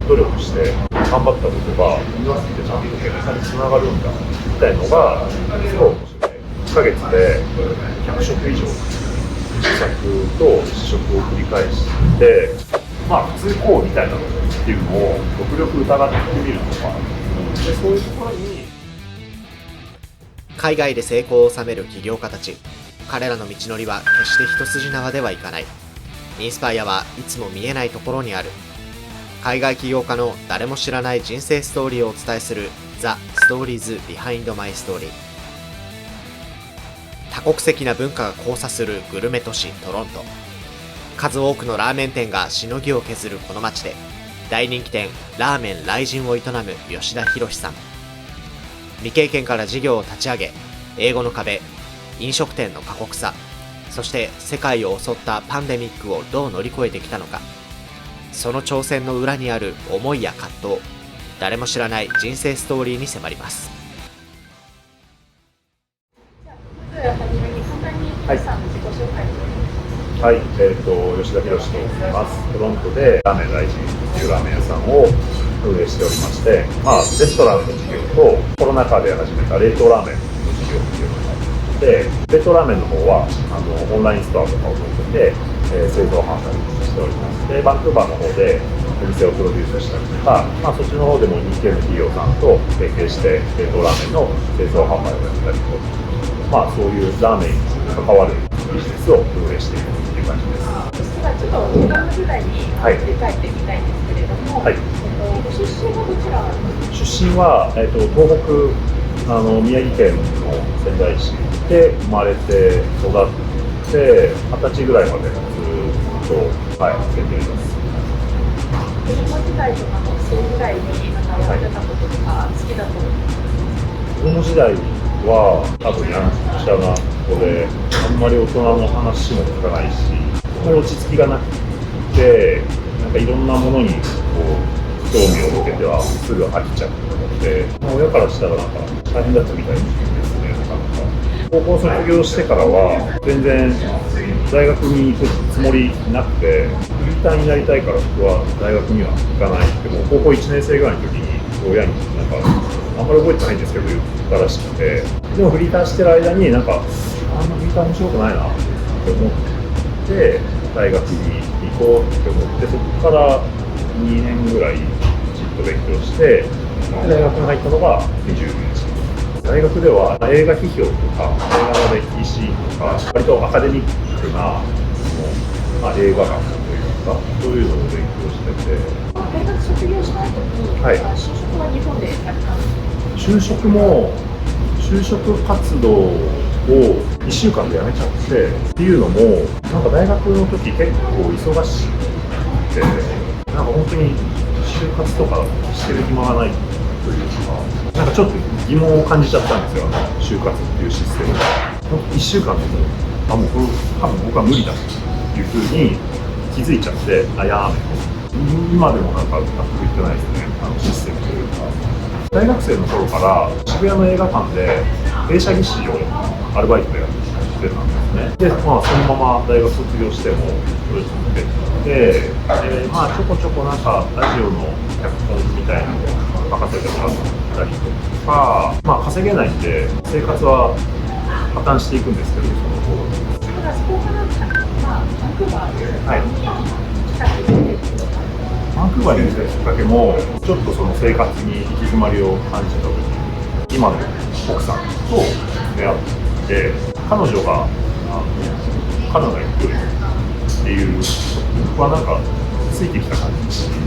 努力して頑張ったことがユニバーシティでちゃんと結果につながるんだみたいのがすごい面白い。1ヶ月で100食以上試作と試食を繰り返して、普通こうみたいなのっていうのを極力疑ってみるとか、でそういうところに海外で成功を収める起業家たち、彼らの道のりは決して一筋縄ではいかない。インスパイアはいつも見えないところにある。海外起業家の誰も知らない人生ストーリーをお伝えする The Stories Behind My Story。 多国籍な文化が交差するグルメ都市トロント。数多くのラーメン店がしのぎを削るこの街で、大人気店ラーメン雷神を営む吉田博さん。未経験から事業を立ち上げ、英語の壁、飲食店の過酷さ、そして世界を襲ったパンデミックをどう乗り越えてきたのか。その挑戦の裏にある思いや葛藤、誰も知らない人生ストーリーに迫ります。まずはじめに簡単に皆さんの自己紹介を。はい、吉田博と言います。トロントでラーメン雷神というラーメン屋さんを運営しておりまして、レストランの事業とコロナ禍で始めた冷凍ラーメンの事業っていうのがあって、冷凍ラーメンの方はオンラインストアとかを設けて、製造販売しております。で、バンクーバーの方でお店をプロデュースしたりとか、そっちの方でも日系の企業さんと提携して冷凍ラーメンの製造販売をやったりとか、そういうラーメンに関わるビジネスを運営しているという感じです。そしたらちょっとお時間の時代に振り返ってみたいんですけれども、ご出身はどちらですか？出身は、東北宮城県の仙台市で生まれて育って20歳ぐらいまでずっと、出ています。子供時代とか学生時代にやってたこととか好きだと思います。子供時代は多分やんちゃな子で、あんまり大人の話も聞かないし、落ち着きがなくて、いろんなものに興味を向けてはすぐ飽きちゃうので、親からしたら大変だったみたいですね。高校卒業してからは全然大学に行くつもりなくて、フリーターになりたいから僕は大学には行かないって、もう高校1年生ぐらいの時に親にあんまり覚えてないんですけど言ったらしくて、でもフリーターしてる間にあんまフリーター面白くないなって思って大学に行こうって思って、そこから2年ぐらいじっと勉強して、大学に入ったのが20年。大学では映画批評とか映画の歴史とか割とアカデミックな映画学というかそういうのを勉強してて、大学卒業した後に、就職は日本でされたんですか？就職活動を1週間で辞めちゃってっていうのも、大学の時結構忙しくて、本当に就活とかしてる暇がないというか、ちょっと疑問を感じちゃったんですよ、就活っていうシステムが。1週間でもうこれ多分僕は無理だっていうふうに気づいちゃって、やめて。今でも納得いってないですね、システムというか。大学生の頃から渋谷の映画館で映写技師をアルバイトでやってたんですね。で、そのまま大学卒業してもそれ続けて、ちょこちょこラジオの脚本みたいなのを任せてもらったりとか、稼げないんで生活は破綻していくんですけど、その頃。そこからバンクーバーに来たきっかけっていうのが、バンクーバーに来たきっかけも、ちょっとその生活に行き詰まりを感じた時に、今の奥さんと出会って、彼女がカナダに来るっていう、僕はついてきた感じで、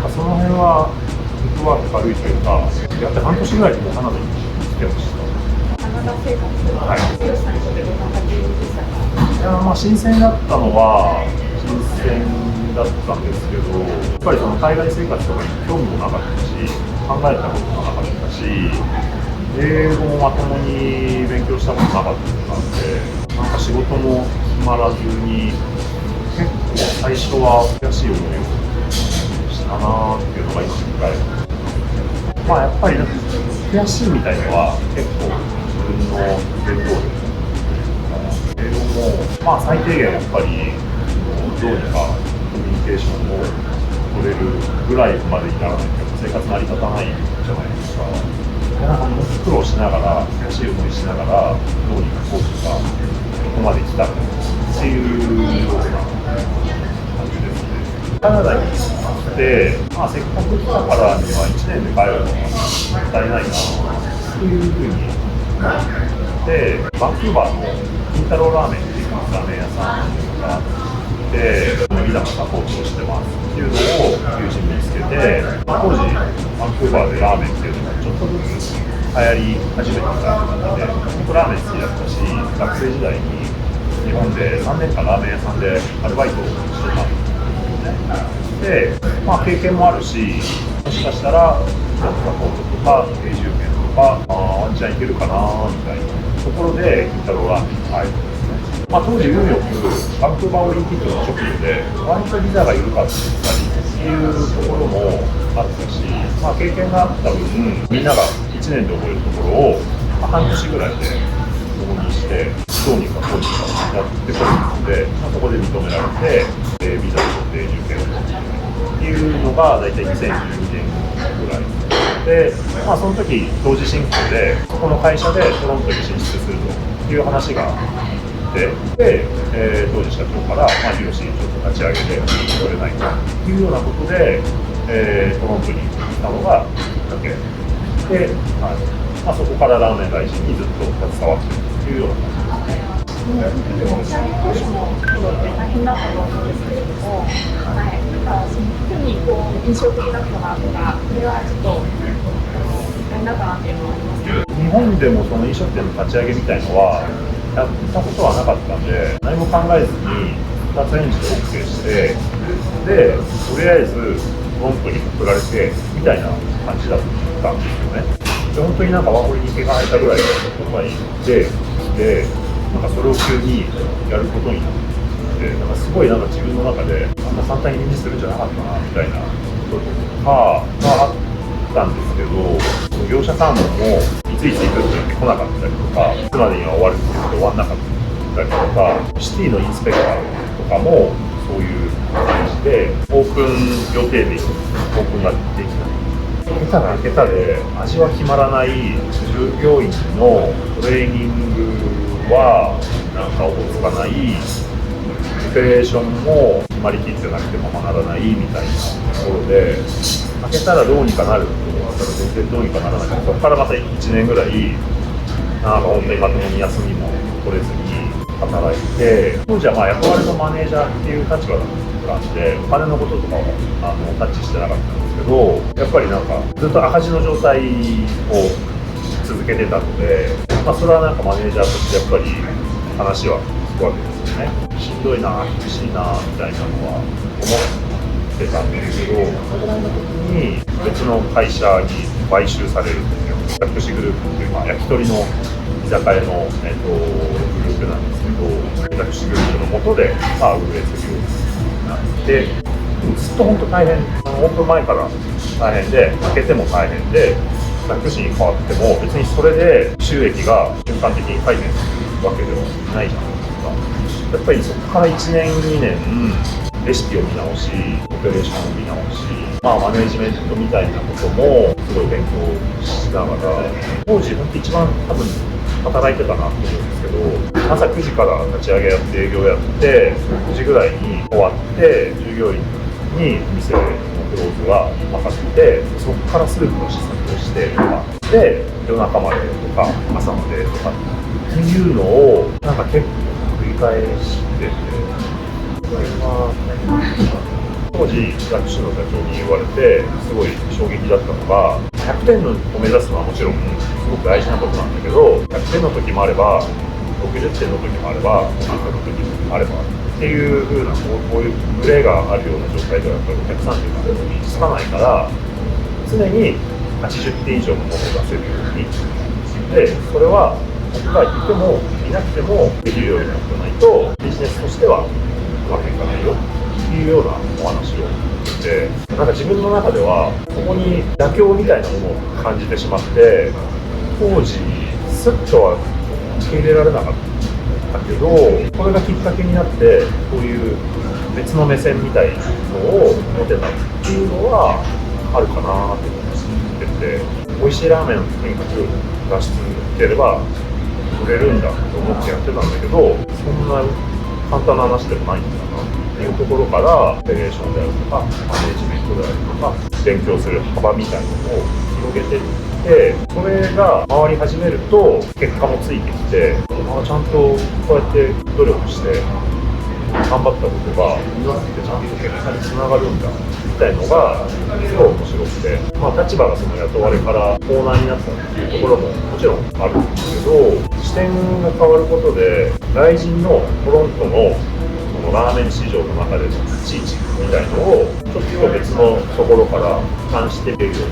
その辺はフットワーク軽いというか、やって半年ぐらいでもうカナダに来てました。カナダ生活は、ヒロシさんにとってどんな感じでしたか？新鮮だったのは新鮮だったんですけど、やっぱりその海外生活とかに興味もなかったし、考えたこともなかったし、英語もまともに勉強したことなかったんで、仕事も決まらずに、結構最初は悔しい思いをしたなっていうのが今振り返る。やっぱり悔しいみたいのは結構自分の原動力。英語も最低限やっぱりどうにかコミュニケーションを取取れるぐらいまでにならないと生活成り立たないじゃないですか。でなんかもう苦労しながら、悔しい思いしながら、どうにかこうとか、ここまで来たっていうような感じですね。カナダに行って、まあ、せっかく来たからには1年で帰るのはもったいないなっていうふうに思って、バンクーバーの金太郎ラーメンっていうラーメン屋さんがあって、ビザのサポートをしてますっていうのを友人に見つけて、まあ、当時バンクーバーでラーメンっていうのがちょっとずつ流行り始めてたので、僕ラーメン好きだったし、学生時代に日本で3年間ラーメン屋さんでアルバイトをしてたんですよね。で、まあ、経験もあるし、もしかしたらビザのサポートとか永住権とか、ワンチャンいけるかなみたいなところで金太郎ラーメンに入るんですね。まあ、当時運よくバンクーバーオリンピックの直後で割とビザが緩かったりっていうところもあったし、まあ、経験があった分みんなが1年で覚えるところを、まあ、半年ぐらいで導入してどうにかこうにかやってこるので、まあ、そこで認められて、ビザと永住権を取ってっていうのが大体2012年ぐらいで、まあ、その時同時進行でここの会社でトロントに進出するという話がで、当時社長から、まあ、ヒロシちょっと立ち上げて取れないかというようなことで、トロントに来たのがきっかけで、まあ、そこからラーメン会社にずっと携わっているというような感じですね。でも、社員同士も大変だったと思うんですけれども、はい、なんかその特にこう印象的だったなとか、これはちょっと大変だったなっていうのはありますけど。日本でもその飲食店の立ち上げみたいのはやったことはなかったんで、何も考えずに2つ返事で OK して、で、とりあえずトロントに送られてみたいな感じだったんですよね。で、本当になんかワーホリに毛が生えたぐらいのところに行って、で、なんかそれを急にやることになって、なんかすごいなんか自分の中で、あんな簡単に返事するんじゃなかったなみたいなこととかがあったんですけど、業者さんもいついつ行くって言って来なかったりとか、いつまでには終わるって言って終わんなかったりとか、シティのインスペクターとかもそういう感じで、オープン予定でオープンができない。下手な下手で味は決まらない従業員のトレーニングはなんかおぼつかない、オペレーションも決まりきってなくても学ばないみたいなところで、開けたらどうにかなると思ったら全然どうにかならなくて、そこからまた1年ぐらいなんか本当にまともに休みも取れずに働いて、当時はまあ雇われのマネージャーっていう立場だったんで、お金のこととかはタッチしてなかったんですけど、やっぱりなんかずっと赤字の状態を続けてたので、まあ、それはなんかマネージャーとしてやっぱり話は聞くわけですよね。しんどいな、厳しいなみたいなのは思ってたんですけど、そのぐらいの時に別の会社に買収されるんですよ。薬師グループっていう、まあ、焼き鳥の居酒屋の、グループなんですけど、薬師グループの下で、まあ、運営するようになって、ずっと本当大変、オープン前から大変で、開けても大変で、薬師に変わっても別にそれで収益が瞬間的に改善するわけではないじゃないですか。やっぱりそこから1年2年レシピを見直し、オペレーションを見直し、まあ、マネージメントみたいなこともすごい勉強しながら、当時本当一番多分働いてたなと思うんですけど、朝9時から立ち上げやって営業やって9時ぐらいに終わって従業員に店のクローズは任せて、そこからスープの試作をしてとかで夜中までとか朝までとかっていうのをなんか結構繰り返してて、それは当時薬師の社長に言われてすごい衝撃だったのが、100点を目指すのはもちろんすごく大事なことなんだけど、100点の時もあれば60点の時もあれば50点の時もあればっていう風なこういうブレがあるような状態ではやっぱりお客さんっていうのはつかないから、常に80点以上のものを出せるようにで、それは僕がいてもいなくてもできるようになってないとビジネスとしてはうまくいかないよっていうようなお話をしてて、なんか自分の中ではそこに妥協みたいなものを感じてしまって、当時スッとは受け入れられなかったけど、これがきっかけになってこういう別の目線みたいのを持てたっていうのはあるかなって思ってて、美味しいラーメンをとにかく出し続ければ売れるんだと思ってやってたんだけど、そんな簡単な話でもないんだなっていうところから、オペレーションであるとかマネジメントであるとか勉強する幅みたいなのを広げていって、それが回り始めると結果もついてきて、ちゃんとこうやって努力して頑張ったことがちゃんと結果につながるんだみたいのがすごい面白くて、立場がその雇われからオーナーになったっていうところももちろんあるんですけど、視点が変わることで外人のトロントのこのラーメン市場の中での立ち位置みたいのをちょっと別のところから俯瞰してみるよう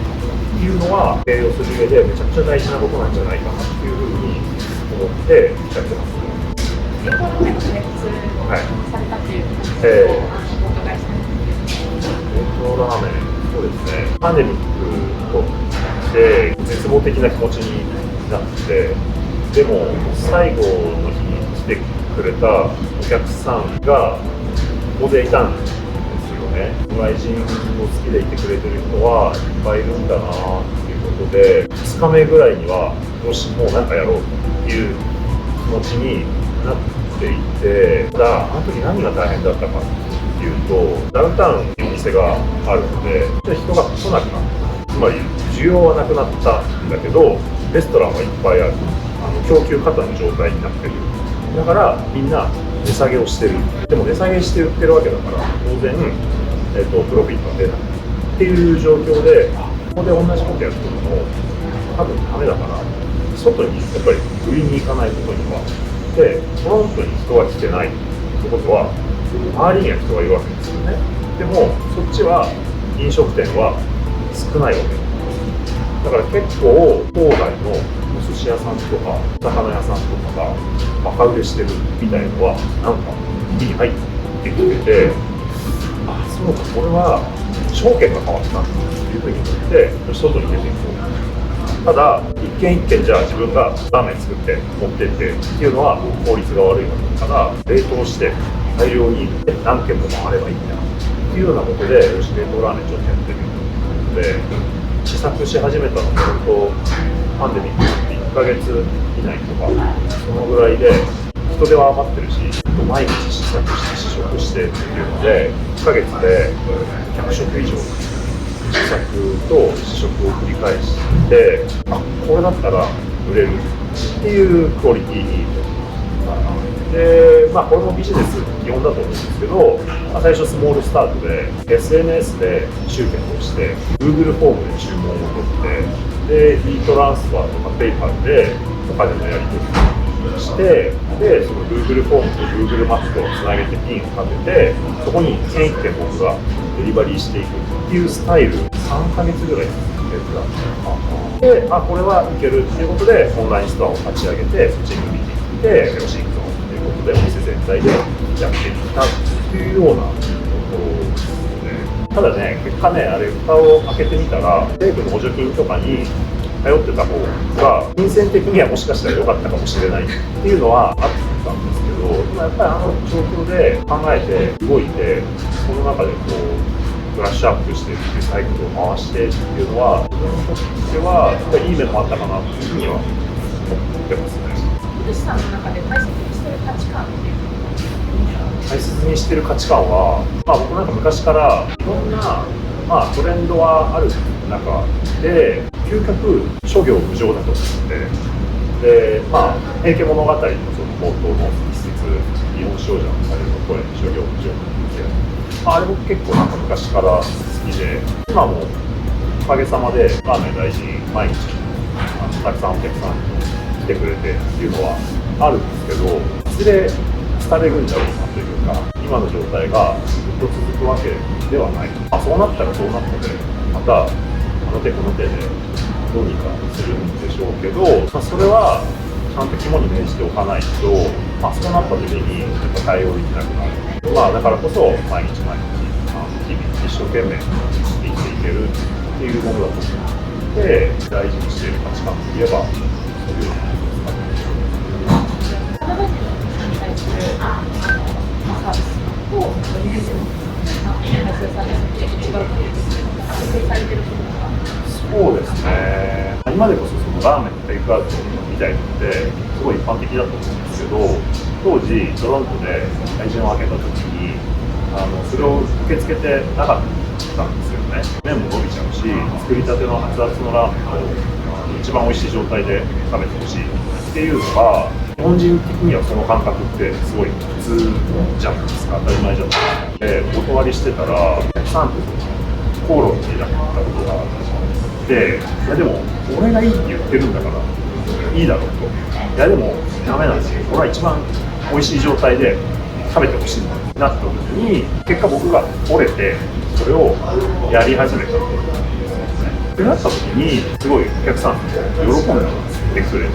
にいうのは経営をする上でめちゃくちゃ大事なことなんじゃないかなっていうふうに思ってやってます。英語の開発されたっていうことをお伺いしたんですけど、冷凍ラーメン、そうですね、パンデミックで絶望的な気持ちになって、でも最後の日に来てくれたお客さんが大勢いたんですよね。外人を好きでいてくれてる人はいっぱいいるんだなっていうことで、2日目ぐらいにはよしもうなんかやろうっていう気持ちになっていて、ただあの時何が大変だったかっていうと、ダウンタウンにお店があるので人が来なくなった、つまり需要はなくなったんだけどレストランはいっぱいある、供給過多の状態になってる。だからみんな値下げをしてる。でも値下げして売ってるわけだから当然、プロフィットは出ないっていう状況で、ここで同じことやってるのも多分ダメだから、外にやっぱり売りに行かないことには。で、トロントに人が来てないってことは周りには人がいるわけですよね。でもそっちは飲食店は少ないわけだから結構郊外のお寿司屋さんとか魚屋さんとかがバカ売れしてるみたいのはなんか手に入ってきてて、あ、そうか、これは証券が変わったんだっていうふうに思って外に出ていこう。ただ一軒一軒じゃあ自分がラーメン作って持ってってっていうのは効率が悪いわけだから、冷凍して大量に何軒も回ればいいんだっていうようなことで、よし冷凍ラーメンちょっとやってみようということで試作し始めたのが本当パンデミックになって1ヶ月以内とかそのぐらいで、人手は余ってるし毎日試作して試食してっていうので1ヶ月で100食以上試作と試食を繰り返して、あ、これだったら売れるっていうクオリティに。で、これもビジネス基本だと思うんですけど、最初スモールスタートで SNS で集客をして Google フォームで注文を取って、で e トランスファーとか PayPal でお金のやり取りをして、でその Google フォームと Google マップをつなげてピンをかけて、そこに一軒一軒僕がデリバリーしていくっていうスタイル3ヶ月ぐらい続けてたんですよ。で、これはいけるっていうことでオンラインストアを立ち上げて、そっちに売りに行ってよし行くぞということでお店全体でやっていったっていうようなところですね。ただね、結果ね、あれ蓋を開けてみたら政府の補助金とかに頼ってた方が金銭的にはもしかしたら良かったかもしれないっていうのはあったんですけど、でもやっぱり状況で考えて動いて、その中でブラッシュアップしてっていうサイクルを回してっていうのは自分にとってはやっぱりいい面もあったかなというふうには思ってますね。福士さんの中で大切にしてる価値観っていうのは大切にしてる価値観は、僕なんか昔からいろんな、トレンドはある中で究極諸行無常だと思ってで、平家物語のその冒頭の一節、日本少女のされる声に諸行無常ってあれ僕結構なんか昔から好きで、今もおかげさまでラーメン大事に毎日たくさんお客さん来てくれてっていうのはあるんですけど、いずれ廃れるんだろうなというか、今の状態がずっと続くわけではない。そうなったらそうなったで、またあの手この手でどうにかするんでしょうけど、それはちゃんと肝に銘じておかないと、そうなった時にやっぱ対応できなくなる。だからこそ毎日毎日日々一生懸命生きていけるっていうものだと思って大事にしている価値観といえばそういうことですかね。サービスをと日本でも配信されて違うと設定されてることとか。そうですね。今でこそそのラーメンのテイクアウトみたいなのってすごい一般的だと思うんですけど、当時トロントで会社を開けた時にそれを受け付けてなかったんですよね。麺も伸びちゃうし、作りたての熱々のラーメンを一番美味しい状態で食べてほしいっていうのが、日本人的にはその感覚ってすごい普通じゃないですか。当たり前じゃないですか。で、お断りしてたらお客さんと口論になったことがあって、いやでも俺がいいって言ってるんだからいいだろうと。いやでもダメなんですよ。俺は一番美味しい状態で食べてほしいんだってなった時に、結果僕が折れてそれをやり始めたってなった時に、すごいお客さん喜んでくれ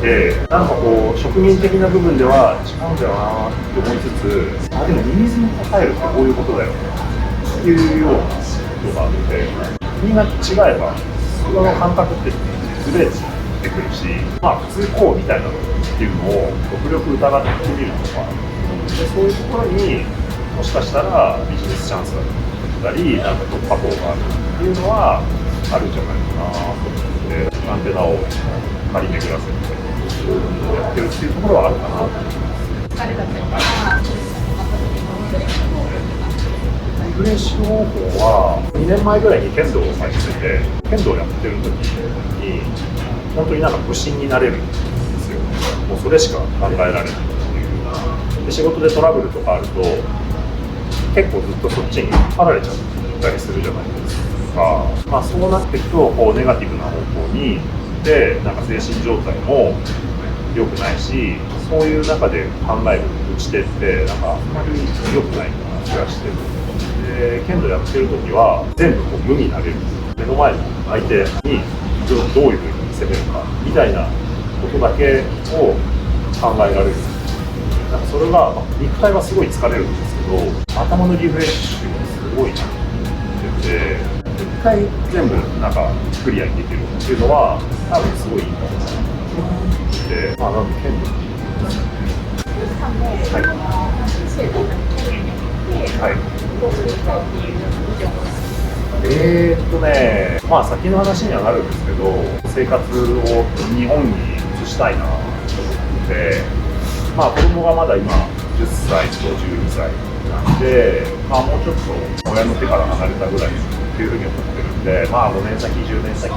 て、なんかこう職人的な部分では違うんだよなって思いつつ、あでもニーズに応えるってこういうことだよっていうようなことがあって、みんな違えばその感覚ってずれてくるし、まあ普通こうみたいなのっていうのを極力疑ってみるとか、でそういうところにもしかしたらビジネスチャンスがあったり、なんか突破口があるっていうのはあるんじゃないかなと思って、アンテナを張り巡らせてやってるっていうところはあるかなと思います。疲れだったりとか、リフレッシュ方法は2年前ぐらいに剣道を始めて、剣道をやってる時に本当になんか無心になれるんですよ。もうそれしか考えられないっていう。で仕事でトラブルとかあると結構ずっとそっちに引っ張られちゃったりするじゃないですか。まあそうなっていくとこうネガティブな方向にで、なんか精神状態も良くないし、そういう中で考える打ち手ってなんかあんまり良くないような気がしてる。で剣道やってる時は全部こう無になれる。目の前の相手にどういうふうに攻めるかみたいなことだけを考えられる。なんかそれが、肉体はすごい疲れるんですけど、頭のリフレッシュがすごいなってて、一回全部なんかクリアにできるっていうのは多分すごいいいんだろうなと思って、まあなんで剣道さんも、はい生徒さんに興味を持って、はいどうしていきたいっていうビジョンをまあ先の話にはなるんですけど、生活を日本に移したいなと思って、まあ子供がまだ今10歳と12歳なんで、まあもうちょっと親の手から離れたぐらいっていうふうに思ってるんで、まあ5年先、10年先、そ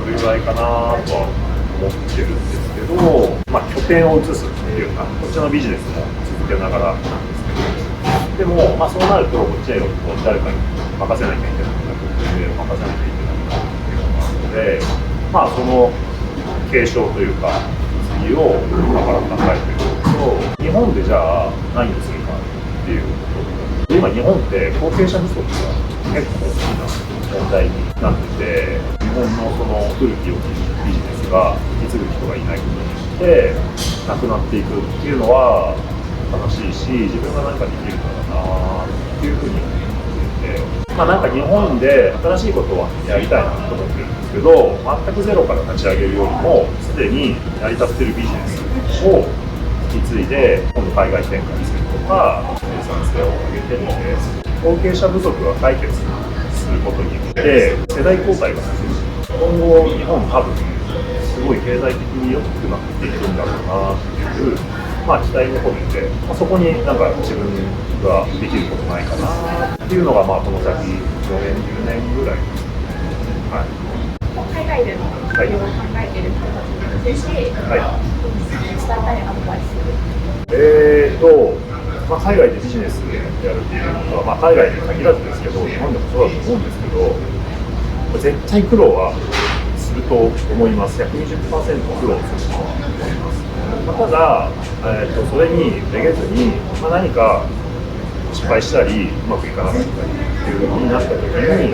れぐらいかなとは思ってるんですけど、まあ拠点を移すっていうか、こっちのビジネスも続けながらなんですけど、でも、まあそうなると、こっちへ誰かに任せなきゃいけなくなる、運営を任せなきゃいけなくなるっていうのがあるので、まあその継承というか、次を今から考えていると、日本でじゃあ何をするかっていうことで、今日本って後継者不足が結構大きな問題になってて、日本のその古き良きビジネスが引き継ぐ人がいないことによってなくなっていくっていうのは悲しいし、自分が何かできるからなっていうふうに思っていて、まあなんか日本で新しいことはやりたいなと思ってるんですけど、全くゼロから立ち上げるよりもすでに成り立ってるビジネスを引き継いで今度海外展開するとか、生産性を上げてみて、後継者不足が解決することによって世代交代が進む。今後日本多分すごい経済的に良くなっていくんだろうなっていう、まあ、期待も込めて、まあ、そこになんか自分ができることないかなっていうのが、まあ、この先5年10年ぐらいですね。はい、海外での企業を考えている人たちに対して、はい、伝えたいアドバイス。まあ、海外でビジネスでやるっていうのは、まあ、海外に限らずですけど、日本でもそうだと思うんですけど、絶対苦労はすると思います。120%苦労すると思います。まあ、ただ、それにめげずに、まあ、何か失敗したり、うまくいかなかったりっていう風になった時に、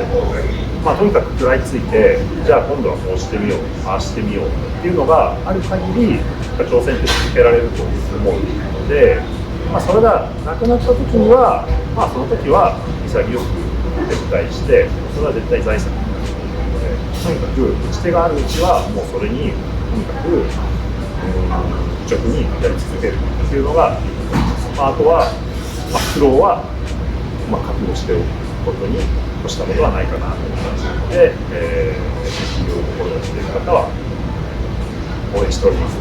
まあ、とにかく食らいついて、じゃあ今度はこうしてみよう、ああしてみようっていうのがある限り、挑戦って続けられると思うので、まあ、それがなくなった時には、まあ、その時は潔く撤退して、それは絶対財産になるので、とにかく打ち手があるうちは、もうそれにとにかく愚直にやり続けるっていうのがいいと思います。まあ、あとは苦労は、覚悟しておくことに越したことはないかなと思いますので、起業を志している方は応援しております。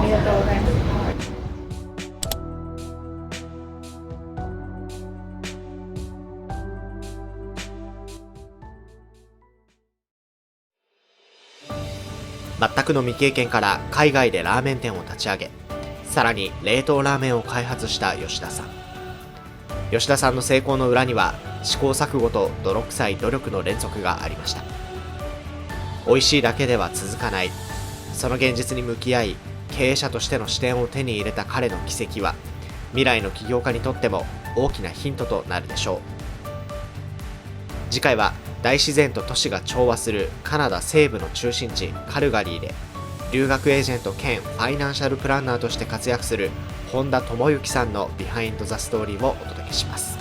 ありがとうございます。全くの未経験から海外でラーメン店を立ち上げ、さらに冷凍ラーメンを開発した吉田さん。吉田さんの成功の裏には試行錯誤と泥臭い努力の連続がありました。美味しいだけでは続かない、その現実に向き合い、経営者としての視点を手に入れた彼の軌跡は、未来の起業家にとっても大きなヒントとなるでしょう。次回は大自然と都市が調和するカナダ西部の中心地カルガリーで、留学エージェント兼ファイナンシャルプランナーとして活躍する本田智之さんのビハインドザストーリーをお届けします。